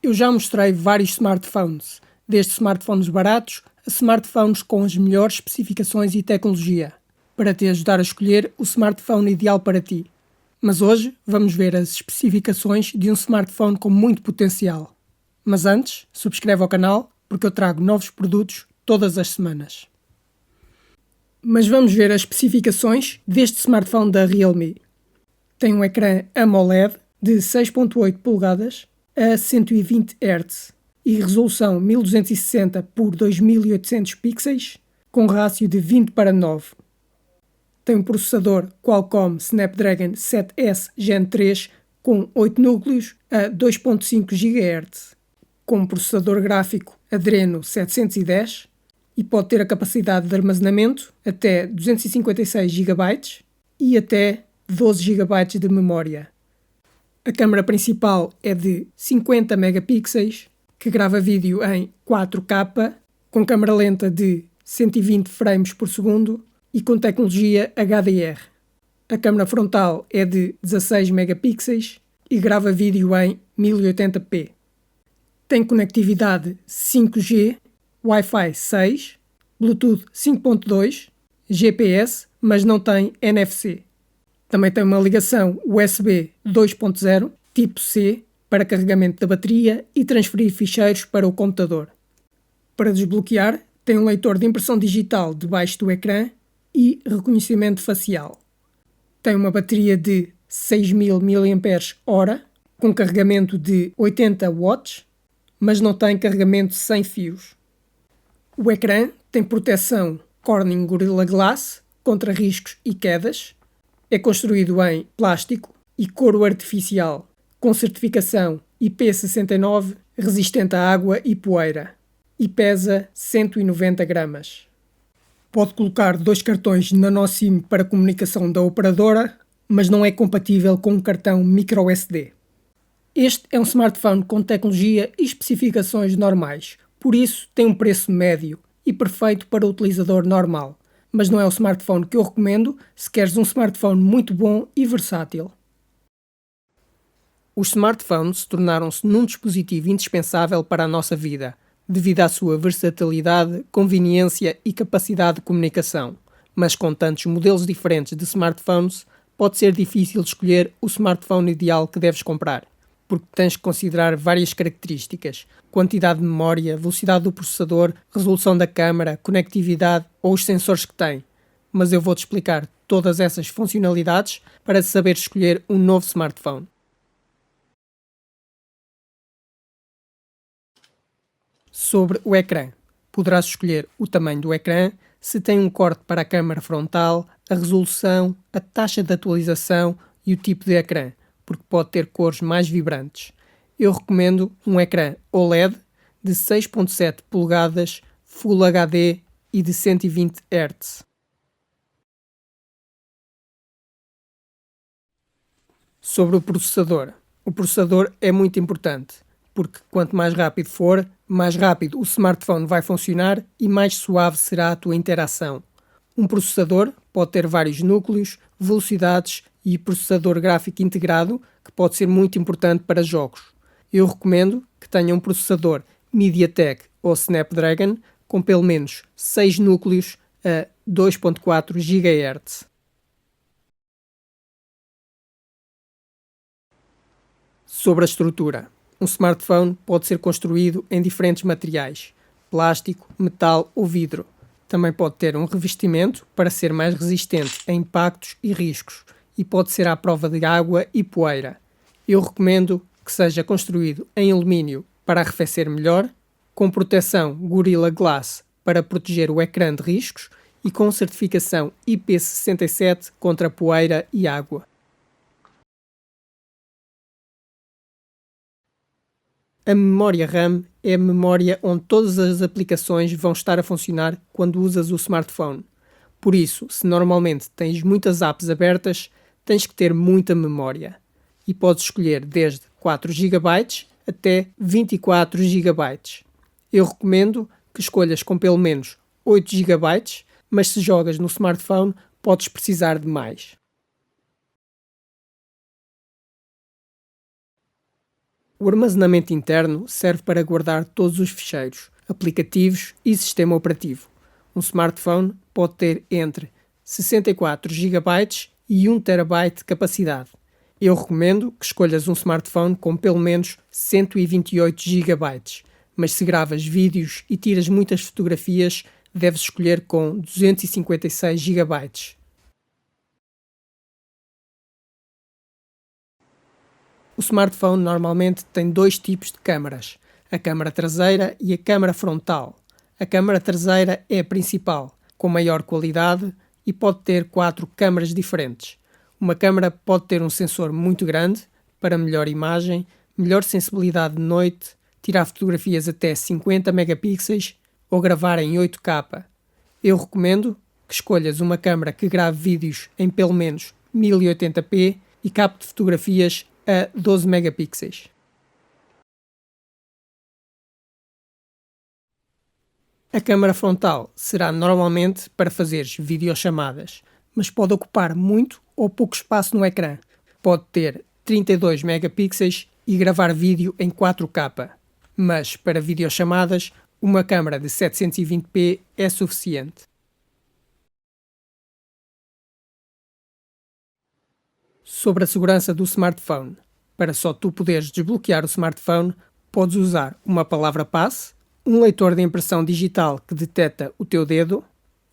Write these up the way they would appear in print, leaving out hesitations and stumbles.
Eu já mostrei vários smartphones, desde smartphones baratos a smartphones com as melhores especificações e tecnologia, para te ajudar a escolher o smartphone ideal para ti. Mas hoje vamos ver as especificações de um smartphone com muito potencial. Mas antes, subscreve ao canal porque eu trago novos produtos todas as semanas. Mas vamos ver as especificações deste smartphone da Realme. Tem um ecrã AMOLED de 6.8 polegadas a 120 Hz e resolução 1260 por 2800 pixels com rácio de 20:9. Tem um processador Qualcomm Snapdragon 7S Gen 3 com 8 núcleos a 2.5 GHz, com um processador gráfico Adreno 710 e pode ter a capacidade de armazenamento até 256 GB e até 12 GB de memória. A câmara principal é de 50 megapixels, que grava vídeo em 4K, com câmara lenta de 120 frames por segundo e com tecnologia HDR. A câmara frontal é de 16 megapixels e grava vídeo em 1080p. Tem conectividade 5G, Wi-Fi 6, Bluetooth 5.2, GPS, mas não tem NFC. Também tem uma ligação USB 2.0, tipo C, para carregamento da bateria e transferir ficheiros para o computador. Para desbloquear, tem um leitor de impressão digital debaixo do ecrã e reconhecimento facial. Tem uma bateria de 6.000 mAh, com carregamento de 80 watts, mas não tem carregamento sem fios. O ecrã tem proteção Corning Gorilla Glass contra riscos e quedas. É construído em plástico e couro artificial, com certificação IP69, resistente à água e poeira, e pesa 190 gramas. Pode colocar 2 cartões nano SIM para comunicação da operadora, mas não é compatível com um cartão microSD. Este é um smartphone com tecnologia e especificações normais, por isso tem um preço médio e perfeito para o utilizador normal. Mas não é o smartphone que eu recomendo se queres um smartphone muito bom e versátil. Os smartphones tornaram-se num dispositivo indispensável para a nossa vida, devido à sua versatilidade, conveniência e capacidade de comunicação. Mas com tantos modelos diferentes de smartphones, pode ser difícil escolher o smartphone ideal que deves comprar, porque tens que considerar várias características: quantidade de memória, velocidade do processador, resolução da câmara, conectividade ou os sensores que tem. Mas eu vou-te explicar todas essas funcionalidades para saber escolher um novo smartphone. Sobre o ecrã. Poderás escolher o tamanho do ecrã, se tem um corte para a câmara frontal, a resolução, a taxa de atualização e o tipo de ecrã, porque pode ter cores mais vibrantes. Eu recomendo um ecrã OLED de 6.7 polegadas, Full HD e de 120 Hz. Sobre o processador. O processador é muito importante, porque quanto mais rápido for, mais rápido o smartphone vai funcionar e mais suave será a tua interação. Um processador pode ter vários núcleos, velocidades e processador gráfico integrado, que pode ser muito importante para jogos. Eu recomendo que tenha um processador MediaTek ou Snapdragon com pelo menos 6 núcleos a 2.4 GHz. Sobre a estrutura. Um smartphone pode ser construído em diferentes materiais: plástico, metal ou vidro. Também pode ter um revestimento para ser mais resistente a impactos e riscos e pode ser à prova de água e poeira. Eu recomendo que seja construído em alumínio para arrefecer melhor, com proteção Gorilla Glass para proteger o ecrã de riscos e com certificação IP67 contra poeira e água. A memória RAM é a memória onde todas as aplicações vão estar a funcionar quando usas o smartphone. Por isso, se normalmente tens muitas apps abertas, tens que ter muita memória. E podes escolher desde 4 GB até 24 GB. Eu recomendo que escolhas com pelo menos 8 GB, mas se jogas no smartphone, podes precisar de mais. O armazenamento interno serve para guardar todos os ficheiros, aplicativos e sistema operativo. Um smartphone pode ter entre 64 GB e 1 TB de capacidade. Eu recomendo que escolhas um smartphone com pelo menos 128 GB, mas se gravas vídeos e tiras muitas fotografias, deves escolher com 256 GB. O smartphone normalmente tem dois tipos de câmaras, a câmara traseira e a câmara frontal. A câmara traseira é a principal, com maior qualidade e pode ter 4 câmaras diferentes. Uma câmara pode ter um sensor muito grande, para melhor imagem, melhor sensibilidade de noite, tirar fotografias até 50 megapixels ou gravar em 8K. Eu recomendo que escolhas uma câmara que grave vídeos em pelo menos 1080p e capte fotografias a 12 megapixels. A câmara frontal será normalmente para fazeres videochamadas, mas pode ocupar muito ou pouco espaço no ecrã. Pode ter 32 megapixels e gravar vídeo em 4K, mas para videochamadas, uma câmara de 720p é suficiente. Sobre a segurança do smartphone. Para só tu poderes desbloquear o smartphone, podes usar uma palavra-passe, um leitor de impressão digital que detecta o teu dedo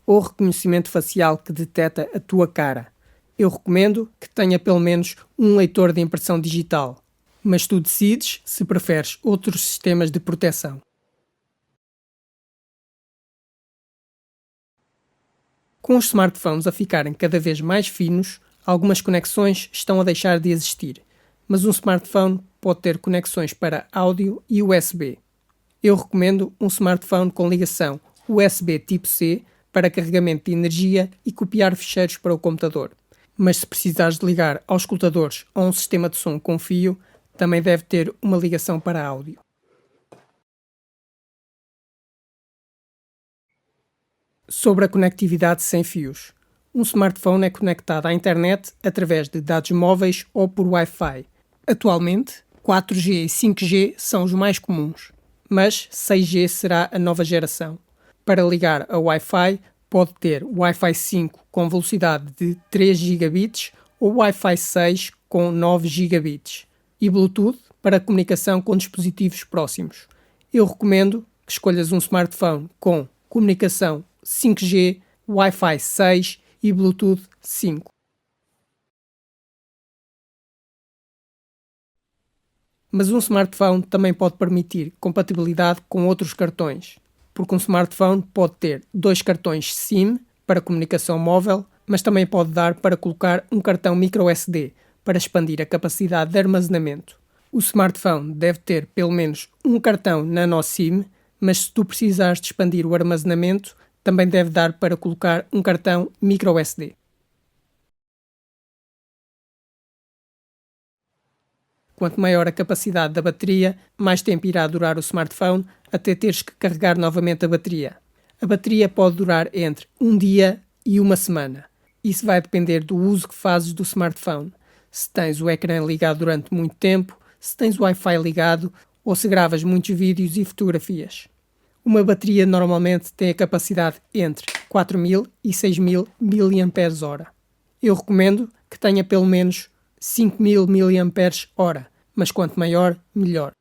ou reconhecimento facial que detecta a tua cara. Eu recomendo que tenha pelo menos um leitor de impressão digital, mas tu decides se preferes outros sistemas de proteção. Com os smartphones a ficarem cada vez mais finos, algumas conexões estão a deixar de existir, mas um smartphone pode ter conexões para áudio e USB. Eu recomendo um smartphone com ligação USB tipo C para carregamento de energia e copiar ficheiros para o computador. Mas se precisares de ligar aos escutadores ou um sistema de som com fio, também deve ter uma ligação para áudio. Sobre a conectividade sem fios. Um smartphone é conectado à internet através de dados móveis ou por Wi-Fi. Atualmente, 4G e 5G são os mais comuns, mas 6G será a nova geração. Para ligar a Wi-Fi, pode ter Wi-Fi 5 com velocidade de 3 gigabits ou Wi-Fi 6 com 9 gigabits e Bluetooth para comunicação com dispositivos próximos. Eu recomendo que escolhas um smartphone com comunicação 5G, Wi-Fi 6 e Bluetooth 5. Mas um smartphone também pode permitir compatibilidade com outros cartões, porque um smartphone pode ter 2 cartões SIM para comunicação móvel, mas também pode dar para colocar um cartão microSD para expandir a capacidade de armazenamento. O smartphone deve ter pelo menos um cartão nano SIM, mas se tu precisares de expandir o armazenamento, também deve dar para colocar um cartão microSD. Quanto maior a capacidade da bateria, mais tempo irá durar o smartphone até teres que carregar novamente a bateria. A bateria pode durar entre um dia e uma semana. Isso vai depender do uso que fazes do smartphone. Se tens o ecrã ligado durante muito tempo, se tens o Wi-Fi ligado ou se gravas muitos vídeos e fotografias. Uma bateria normalmente tem a capacidade entre 4.000 e 6.000 mAh. Eu recomendo que tenha pelo menos 5.000 mAh, mas quanto maior, melhor.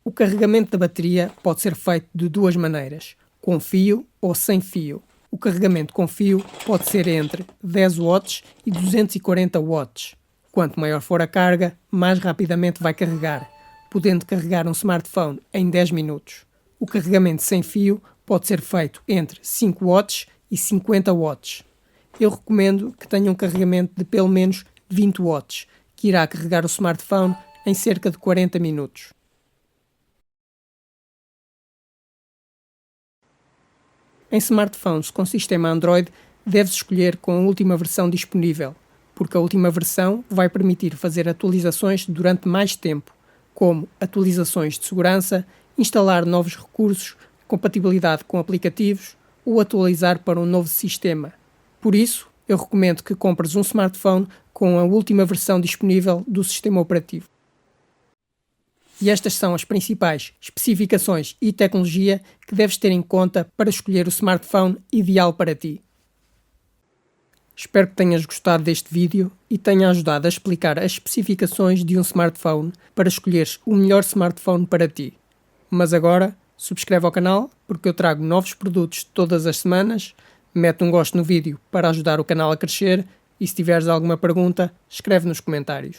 O carregamento da bateria pode ser feito de duas maneiras, com fio ou sem fio. O carregamento com fio pode ser entre 10 watts e 240 watts. Quanto maior for a carga, mais rapidamente vai carregar, podendo carregar um smartphone em 10 minutos. O carregamento sem fio pode ser feito entre 5 watts e 50 watts. Eu recomendo que tenha um carregamento de pelo menos 20 watts, que irá carregar o smartphone em cerca de 40 minutos. Em smartphones com sistema Android, deves escolher com a última versão disponível, porque a última versão vai permitir fazer atualizações durante mais tempo, como atualizações de segurança, instalar novos recursos, compatibilidade com aplicativos ou atualizar para um novo sistema. Por isso, eu recomendo que compres um smartphone com a última versão disponível do sistema operativo. E estas são as principais especificações e tecnologia que deves ter em conta para escolher o smartphone ideal para ti. Espero que tenhas gostado deste vídeo e tenha ajudado a explicar as especificações de um smartphone para escolheres o melhor smartphone para ti. Mas agora, subscreve ao canal porque eu trago novos produtos todas as semanas, mete um gosto no vídeo para ajudar o canal a crescer e se tiveres alguma pergunta, escreve nos comentários.